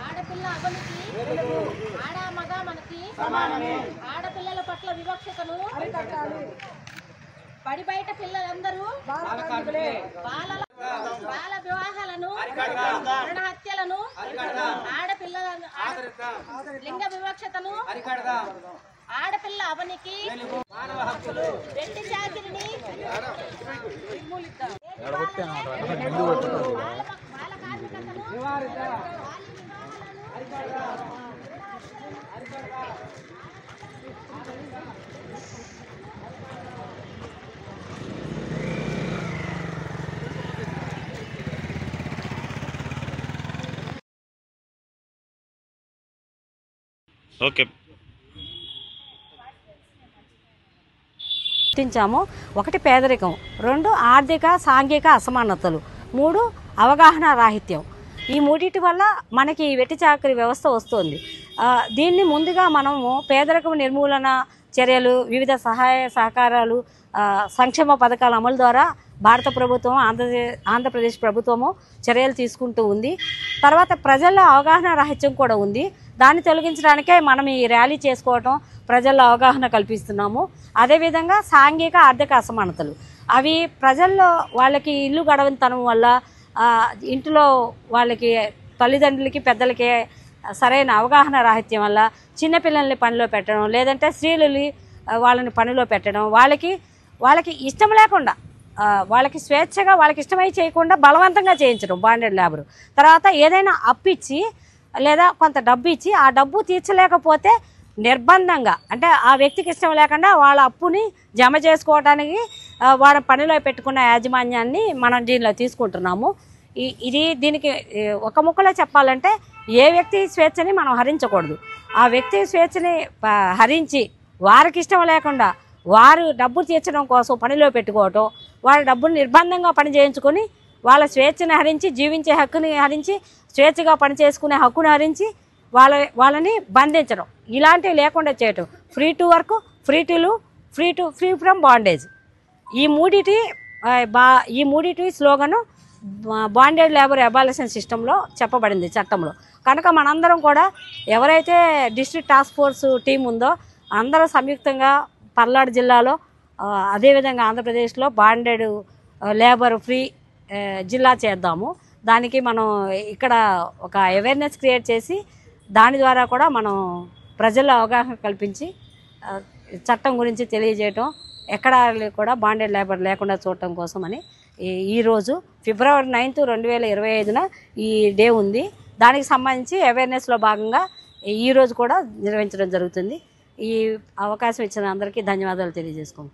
ఆడపిల్ల అవనికి ఆడ మగ మనకి ఆడపిల్లల పట్ల వివక్షతను బడి బయట పిల్లలందరూ బాల వివాహాలను మరణ హత్యలను ఆడపిల్లల లింగ వివక్షతను ఆడపిల్ల అవనికి వెట్టి చాకిరిని బాల కార్మికతను ఓకే గుర్తించాము. ఒకటి పేదరికం, రెండు ఆర్థిక సాంఘిక అసమానతలు, మూడు అవగాహన రాహిత్యం. ఈ మూడింటి వల్ల మనకి వెట్టి చాకరీ వ్యవస్థ వస్తుంది. దీన్ని ముందుగా మనము పేదరికం నిర్మూలన చర్యలు, వివిధ సహాయ సహకారాలు, సంక్షేమ పథకాల అమలు ద్వారా భారత ప్రభుత్వం ఆంధ్రప్రదేశ్ ప్రభుత్వము చర్యలు తీసుకుంటూ ఉంది. తర్వాత ప్రజల్లో అవగాహన రాహిత్యం కూడా ఉంది. దాన్ని తొలగించడానికే మనం ఈ ర్యాలీ చేసుకోవటం, ప్రజల్లో అవగాహన కల్పిస్తున్నాము. అదేవిధంగా సాంఘిక ఆర్థిక అసమానతలు, అవి ప్రజల్లో వాళ్ళకి ఇల్లు గడవనితనం వల్ల, ఇంట్లో వాళ్ళకి తల్లిదండ్రులకి పెద్దలకి సరైన అవగాహన రాహిత్యం వల్ల చిన్నపిల్లల్ని పనిలో పెట్టడం, లేదంటే స్త్రీలని వాళ్ళని పనిలో పెట్టడం, వాళ్ళకి ఇష్టం లేకుండా, వాళ్ళకి స్వేచ్ఛగా వాళ్ళకి ఇష్టమై చేయకుండా బలవంతంగా చేయించడం బాండెడ్ లేబర్. తర్వాత ఏదైనా అప్పిచ్చి లేదా కొంత డబ్బు ఇచ్చి ఆ డబ్బు తీర్చలేకపోతే నిర్బంధంగా, అంటే ఆ వ్యక్తికి ఇష్టం లేకుండా వాళ్ళ అప్పుని జమ చేసుకోవడానికి వాళ్ళ పనిలో పెట్టుకున్న యాజమాన్యాన్ని మనం దీనిలో తీసుకుంటున్నాము. దీనికి ఒక ముక్కలో చెప్పాలంటే ఏ వ్యక్తి స్వేచ్ఛని మనం హరించకూడదు. ఆ వ్యక్తి స్వేచ్ఛని హరించి వారికి ఇష్టం లేకుండా వారు డబ్బు తీర్చడం కోసం పనిలో పెట్టుకోవటం, వాళ్ళ డబ్బుని నిర్బంధంగా పని చేయించుకొని వాళ్ళ స్వేచ్ఛని హరించి, జీవించే హక్కుని హరించి, స్వేచ్ఛగా పని చేసుకునే హక్కుని హరించి వాళ్ళని బంధించడం, ఇలాంటివి లేకుండా చేయటం. Free to work, free to live, free from bondage. ఈ మూడిటి స్లోగను బాండెడ్ లేబర్ అబాలిషన్ సిస్టంలో చెప్పబడింది, చట్టంలో. కనుక మనందరం కూడా ఎవరైతే డిస్ట్రిక్ట్ టాస్క్ ఫోర్స్ టీం ఉందో అందరూ సంయుక్తంగా పల్నాడు జిల్లాలో, అదేవిధంగా ఆంధ్రప్రదేశ్లో బాండెడ్ లేబర్ ఫ్రీ జిల్లా చేద్దాము. దానికి మనం ఇక్కడ ఒక అవేర్నెస్ క్రియేట్ చేసి దాని ద్వారా కూడా మనం ప్రజల్లో అవగాహన కల్పించి చట్టం గురించి తెలియజేయటం, ఎక్కడ కూడా బాండెడ్ లేబర్ లేకుండా చూడటం కోసమని ఈరోజు ఫిబ్రవరి 9, 2025 ఈ డే ఉంది. దానికి సంబంధించి అవేర్నెస్లో భాగంగా ఈరోజు కూడా నిర్వహించడం జరుగుతుంది. ఈ అవకాశం ఇచ్చిన అందరికీ ధన్యవాదాలు తెలియజేసుకుంటున్నాను.